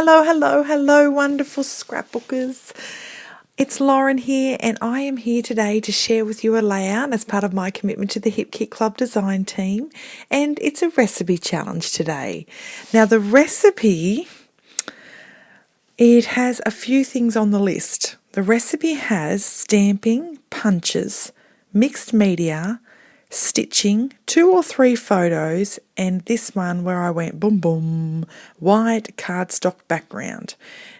Hello, hello, hello, wonderful scrapbookers. It's Lauren here, and I am here today to share with you a layout as part of my commitment to the Hip Kit Club design team, and it's a recipe challenge today. Now, the recipe, it has a few things on the list. The recipe has stamping, punches, mixed media, stitching, 2 or 3 photos, and this one where I went boom boom, white cardstock background.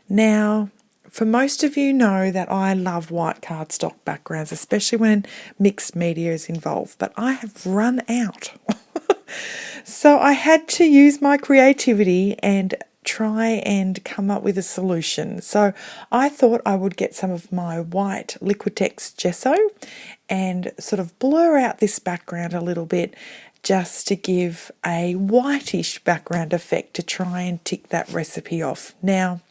Now, for most of you know that I love white cardstock backgrounds, especially when mixed media is involved, but I have run out. So I had to use my creativity and try and come up with a solution. So I thought I would get some of my white Liquitex gesso and sort of blur out this background a little bit just to give a whitish background effect to try and tick that recipe off. Now,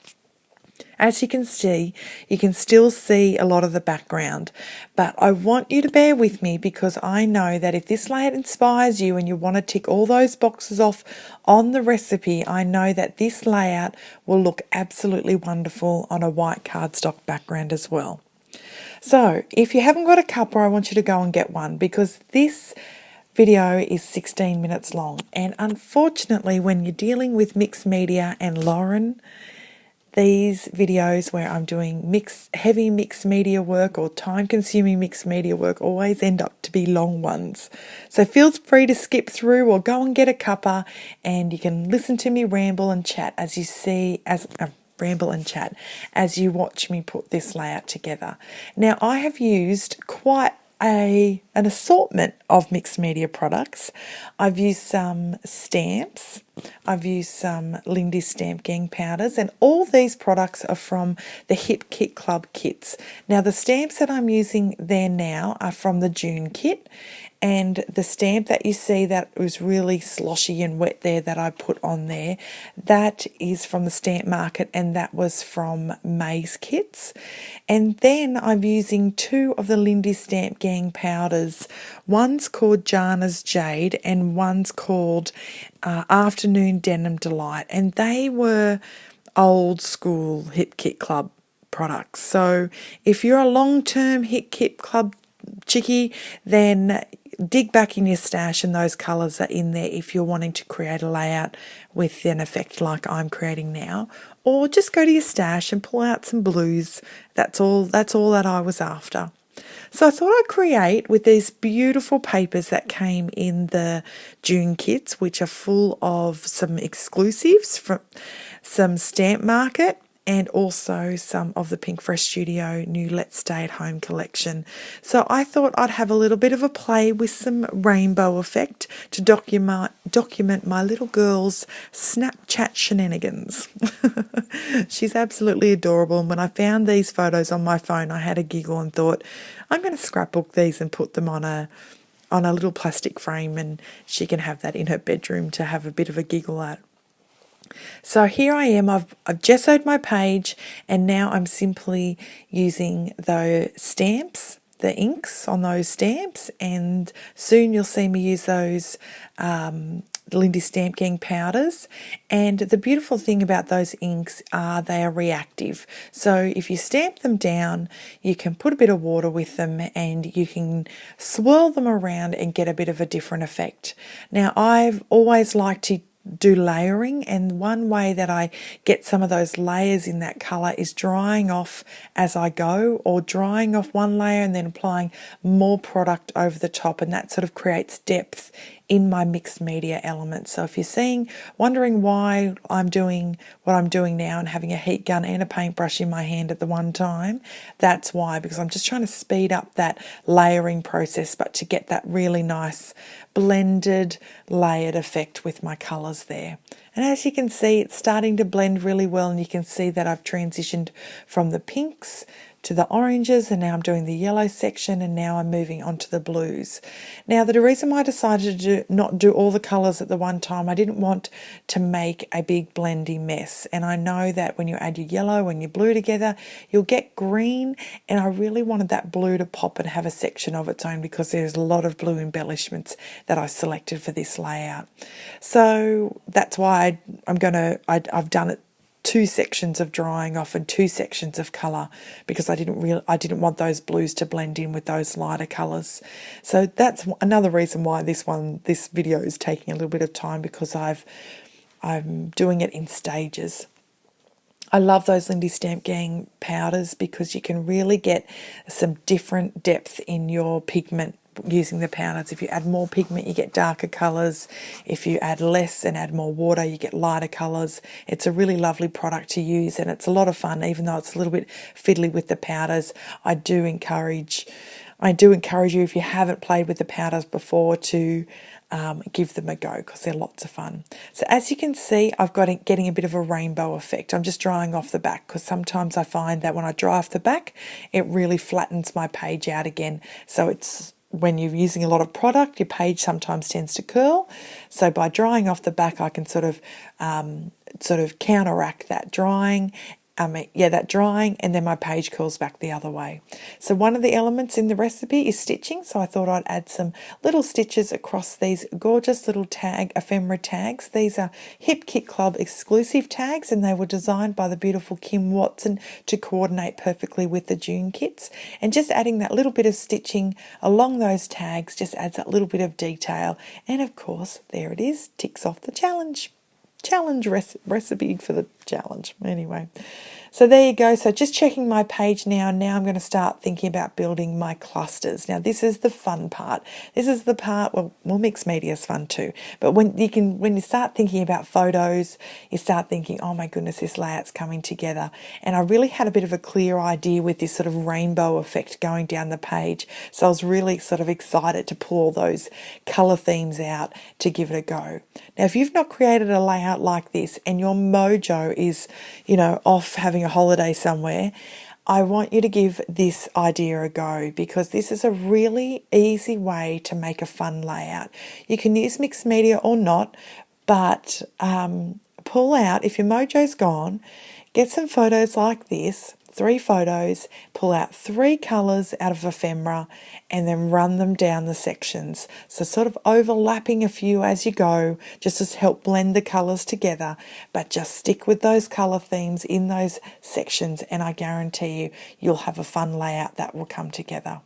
as you can see, you can still see a lot of the background, but I want you to bear with me because I know that if this layout inspires you and you want to tick all those boxes off on the recipe, I know that this layout will look absolutely wonderful on a white cardstock background as well. So if you haven't got a cuppa, I want you to go and get one because this video is 16 minutes long, and unfortunately when you're dealing with mixed media and Lauren, these videos where I'm doing heavy mixed media work or time-consuming mixed media work always end up to be long ones. So feel free to skip through or go and get a cuppa, and you can listen to me ramble and chat as you watch me put this layout together. Now, I have used quite an assortment of mixed media products. I've used some stamps, I've used some Lindy Stamp Gang powders, and all these products are from the Hip Kit Club kits. Now, the stamps that I'm using there now are from the June kit, and the stamp that you see that was really sloshy and wet there that I put on there, that is from the Stamp Market, and that was from May's kits. And then I'm using 2 of the Lindy Stamp Gang powders. One's called Jana's Jade and one's called Afternoon Denim Delight, and they were old school Hip Kit Club products. So if you're a long-term Hip Kit Club chickie, then dig back in your stash and those colours are in there if you're wanting to create a layout with an effect like I'm creating now, or just go to your stash and pull out some blues. That's all that I was after. So I thought I'd create with these beautiful papers that came in the June kits, which are full of some exclusives from some Stamp Market and also some of the Pink Fresh Studio new Let's Stay at Home collection. So I thought I'd have a little bit of a play with some rainbow effect to document my little girl's Snapchat shenanigans. She's absolutely adorable, and when I found these photos on my phone, I had a giggle and thought, I'm going to scrapbook these and put them on a little plastic frame, and she can have that in her bedroom to have a bit of a giggle at. So here I am, I've gessoed my page, and now I'm simply using the stamps, the inks on those stamps, and soon you'll see me use those Lindy Stamp Gang powders. And the beautiful thing about those inks are they are reactive. So if you stamp them down, you can put a bit of water with them and you can swirl them around and get a bit of a different effect. Now, I've always liked to do layering, and one way that I get some of those layers in that colour is drying off as I go, or drying off one layer and then applying more product over the top, and that sort of creates depth in my mixed media elements. So if you're wondering why I'm doing what I'm doing now and having a heat gun and a paintbrush in my hand at the one time, that's why, because I'm just trying to speed up that layering process, but to get that really nice blended layered effect with my colours there. And as you can see, it's starting to blend really well, and you can see that I've transitioned from the pinks to the oranges, and now I'm doing the yellow section, and now I'm moving on to the blues. Now, the reason why I decided to not do all the colours at the one time, I didn't want to make a big blendy mess, and I know that when you add your yellow and your blue together, you'll get green, and I really wanted that blue to pop and have a section of its own because there's a lot of blue embellishments that I selected for this layout. So that's why I've done it two sections of drying off and two sections of colour, because I didn't want those blues to blend in with those lighter colours. So that's another reason why this video is taking a little bit of time, because I'm doing it in stages. I love those Lindy Stamp Gang powders because you can really get some different depth in your pigment using the powders. If you add more pigment, you get darker colours. If you add less and add more water, you get lighter colours. It's a really lovely product to use, and it's a lot of fun, even though it's a little bit fiddly with the powders. I do encourage you, if you haven't played with the powders before, to give them a go, because they're lots of fun. So as you can see, I've got it getting a bit of a rainbow effect. I'm just drying off the back, because sometimes I find that when I dry off the back, it really flattens my page out again. So it's when you're using a lot of product, your page sometimes tends to curl. So by drying off the back, I can sort of counteract that drying, and then my page curls back the other way. So one of the elements in the recipe is stitching, so I thought I'd add some little stitches across these gorgeous little ephemera tags. These are Hip Kit Club exclusive tags, and they were designed by the beautiful Kim Watson to coordinate perfectly with the June kits. And just adding that little bit of stitching along those tags just adds that little bit of detail. And of course, there it is, ticks off the challenge recipe for the challenge. Anyway, so there you go. So just checking my page now. Now I'm going to start thinking about building my clusters. Now this is the fun part. This is the part, well, mixed media is fun too. But when you start thinking about photos, you start thinking, oh my goodness, this layout's coming together. And I really had a bit of a clear idea with this sort of rainbow effect going down the page. So I was really sort of excited to pull all those colour themes out to give it a go. Now, if you've not created a layout like this and your mojo is, off having a holiday somewhere, I want you to give this idea a go, because this is a really easy way to make a fun layout. You can use mixed media or not, but pull out, if your mojo's gone, get some photos like this, 3 photos, pull out 3 colours out of ephemera, and then run them down the sections. So sort of overlapping a few as you go, just to help blend the colours together, but just stick with those colour themes in those sections, and I guarantee you'll have a fun layout that will come together.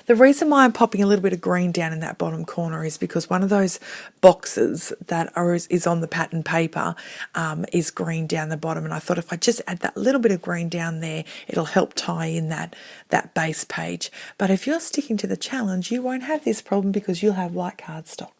The reason why I'm popping a little bit of green down in that bottom corner is because one of those boxes that is on the pattern paper is green down the bottom, and I thought if I just add that little bit of green down there, it'll help tie in that base page. But if you're sticking to the challenge, you won't have this problem, because you'll have white cardstock.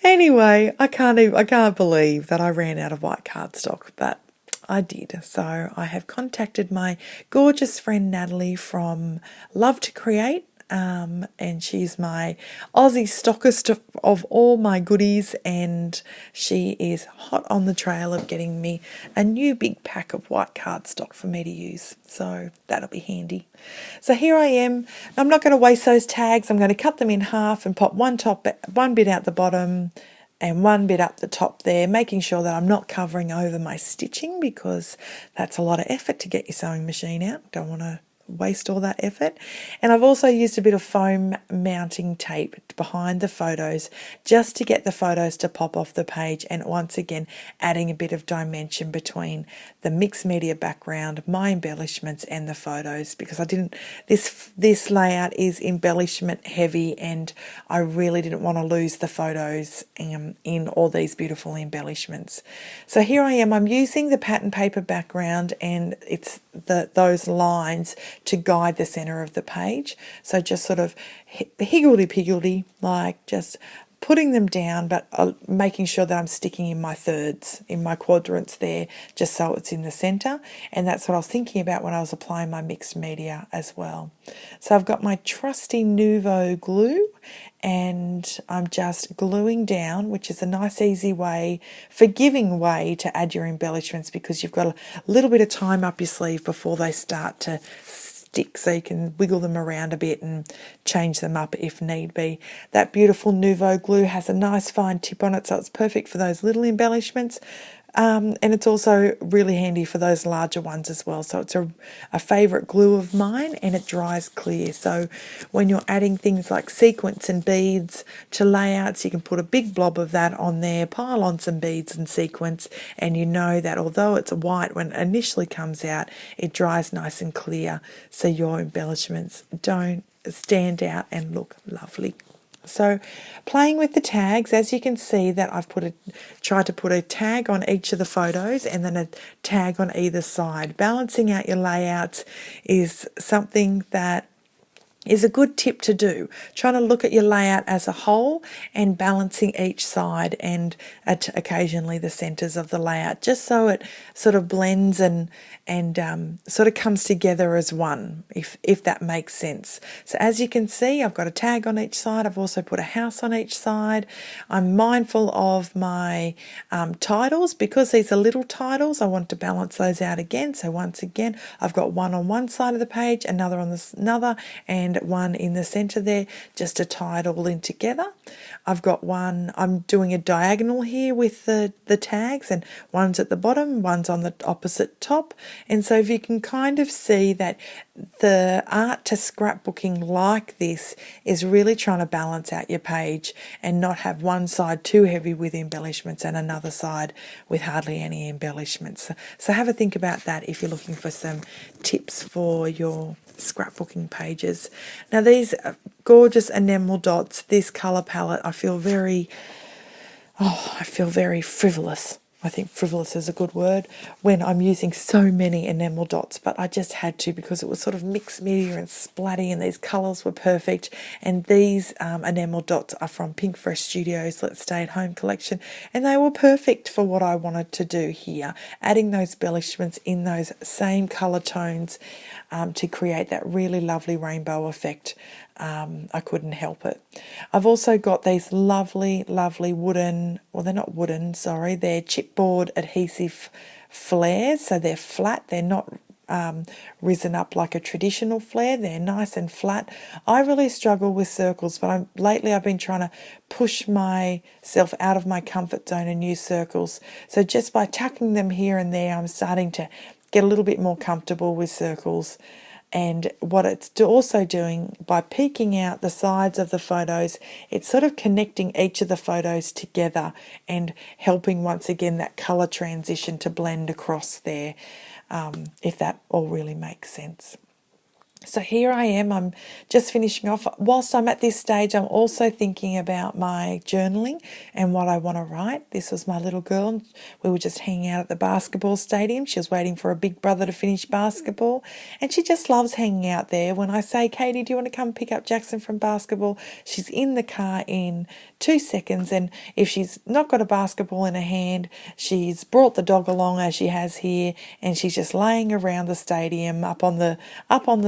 Anyway, I can't believe that I ran out of white cardstock, but I did. So I have contacted my gorgeous friend Natalie from Love to Create, and she's my Aussie stockist of all my goodies, and she is hot on the trail of getting me a new big pack of white cardstock for me to use. So that'll be handy. So here I am. I'm not going to waste those tags. I'm going to cut them in half and pop one bit out the bottom and one bit up the top there, making sure that I'm not covering over my stitching, because that's a lot of effort to get your sewing machine out. Don't want to waste all that effort. And I've also used a bit of foam mounting tape behind the photos just to get the photos to pop off the page, and once again adding a bit of dimension between the mixed media background, my embellishments, and the photos, because this layout is embellishment heavy, and I really didn't want to lose the photos in all these beautiful embellishments. So here I am. I'm using the pattern paper background, and it's those lines to guide the center of the page. So just sort of higgledy-piggledy, like just putting them down, but making sure that I'm sticking in my thirds, in my quadrants there, just so it's in the center. And that's what I was thinking about when I was applying my mixed media as well. So I've got my trusty Nuvo glue, and I'm just gluing down, which is a nice, easy way, forgiving way to add your embellishments, because you've got a little bit of time up your sleeve before they start to stick, so you can wiggle them around a bit and change them up if need be. That beautiful Nuvo glue has a nice fine tip on it, so it's perfect for those little embellishments. And it's also really handy for those larger ones as well. So it's a favourite glue of mine, and it dries clear. So when you're adding things like sequins and beads to layouts, you can put a big blob of that on there, pile on some beads and sequins, and you know that although it's white when it initially comes out, it dries nice and clear, so your embellishments don't stand out and look lovely. So playing with the tags, as you can see that I've tried to put a tag on each of the photos and then a tag on either side. Balancing out your layouts is something that is a good tip to do. Trying to look at your layout as a whole and balancing each side and occasionally the centres of the layout, just so it sort of blends and sort of comes together as one, if that makes sense. So as you can see, I've got a tag on each side. I've also put a house on each side. I'm mindful of my titles, because these are little titles. I want to balance those out again. So once again, I've got one on one side of the page, another on another, and one in the center there, just to tie it all in together. I've got one, I'm doing a diagonal here with the tags, and one's at the bottom, one's on the opposite top. And so if you can kind of see that the art to scrapbooking like this is really trying to balance out your page and not have one side too heavy with embellishments and another side with hardly any embellishments. So have a think about that if you're looking for some tips for your scrapbooking pages. Now these gorgeous enamel dots, this colour palette, I feel very frivolous. I think frivolous is a good word when I'm using so many enamel dots, but I just had to because it was sort of mixed media and splatty, and these colours were perfect. And these enamel dots are from Pink Fresh Studios' Let's Stay at Home collection, and they were perfect for what I wanted to do here, adding those embellishments in those same colour tones to create that really lovely rainbow effect. I couldn't help it. I've also got these lovely wooden, well, they're not wooden, sorry, they're chipboard adhesive flares. So they're flat, they're not risen up like a traditional flare, they're nice and flat. I really struggle with circles, but lately I've been trying to push myself out of my comfort zone and use circles. So just by tucking them here and there, I'm starting to get a little bit more comfortable with circles. And what it's also doing by peeking out the sides of the photos, it's sort of connecting each of the photos together and helping once again that colour transition to blend across there, if that all really makes sense. So here I am, I'm just finishing off. Whilst I'm at this stage, I'm also thinking about my journaling and what I want to write. This was my little girl. We were just hanging out at the basketball stadium. She was waiting for a big brother to finish basketball, and she just loves hanging out there. When I say, Katie, do you want to come pick up Jackson from basketball? She's in the car in 2 seconds, and if she's not got a basketball in her hand, she's brought the dog along as she has here, and she's just laying around the stadium up on the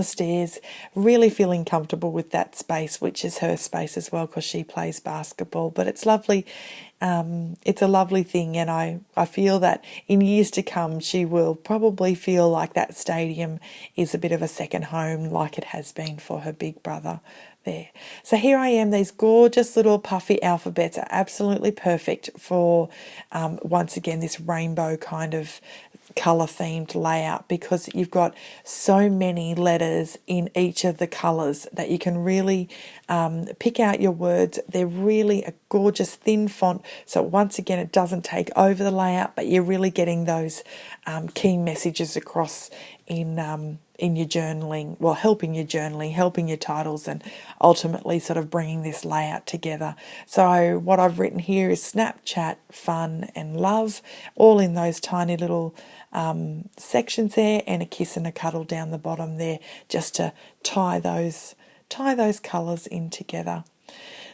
stairs, really feeling comfortable with that space, which is her space as well because she plays basketball. But it's lovely. It's a lovely thing, and I feel that in years to come she will probably feel like that stadium is a bit of a second home, like it has been for her big brother there. So here I am. These gorgeous little puffy alphabets are absolutely perfect for once again this rainbow kind of colour themed layout, because you've got so many letters in each of the colours that you can really pick out your words. They're really a gorgeous thin font, so once again it doesn't take over the layout, but you're really getting those key messages across in your journaling, well, helping your journaling, helping your titles, and ultimately sort of bringing this layout together. So what I've written here is Snapchat, fun and love, all in those tiny little sections there, and a kiss and a cuddle down the bottom there, just to tie those colours in together.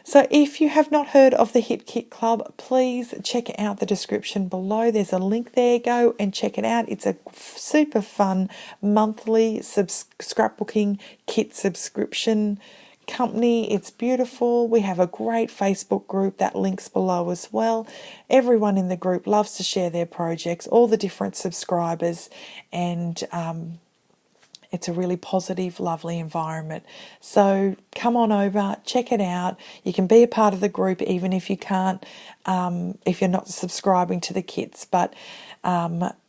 So if you have not heard of the Hit Kit Club, please check out the description below. There's a link there. Go and check it out. It's a super fun monthly scrapbooking kit subscription company. It's beautiful. We have a great Facebook group that links below as well. Everyone in the group loves to share their projects, all the different subscribers, and It's a really positive, lovely environment. So come on over, check it out. You can be a part of the group even if you can't, if you're not subscribing to the kits, but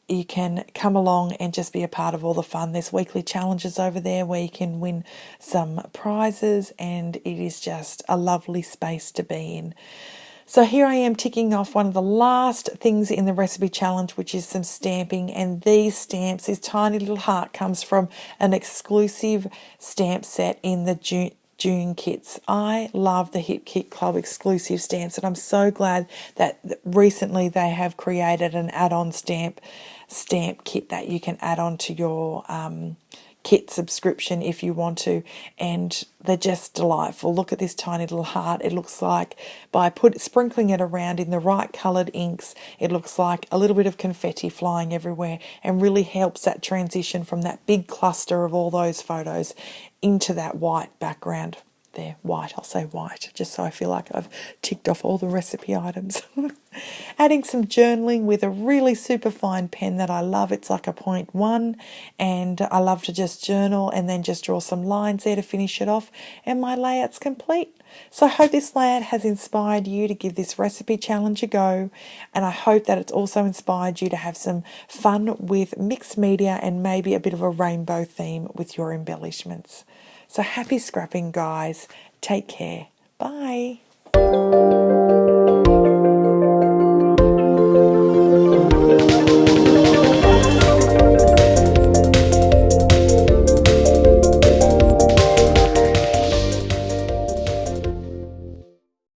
you can come along and just be a part of all the fun. There's weekly challenges over there where you can win some prizes, and it is just a lovely space to be in. So here I am ticking off one of the last things in the recipe challenge, which is some stamping. And these stamps, this tiny little heart, comes from an exclusive stamp set in the June kits. I love the Hip Kit Club exclusive stamps, and I'm so glad that recently they have created an add-on stamp kit that you can add on to your kit subscription if you want to, and they're just delightful. Look at this tiny little heart. It looks like by sprinkling it around in the right coloured inks, it looks like a little bit of confetti flying everywhere, and really helps that transition from that big cluster of all those photos into that white background. There, white, I'll say white, just so I feel like I've ticked off all the recipe items. Adding some journaling with a really super fine pen that I love. It's like a 0.1, and I love to just journal and then just draw some lines there to finish it off, and my layout's complete. So I hope this layout has inspired you to give this recipe challenge a go, and I hope that it's also inspired you to have some fun with mixed media and maybe a bit of a rainbow theme with your embellishments. So happy scrapping, guys. Take care. Bye.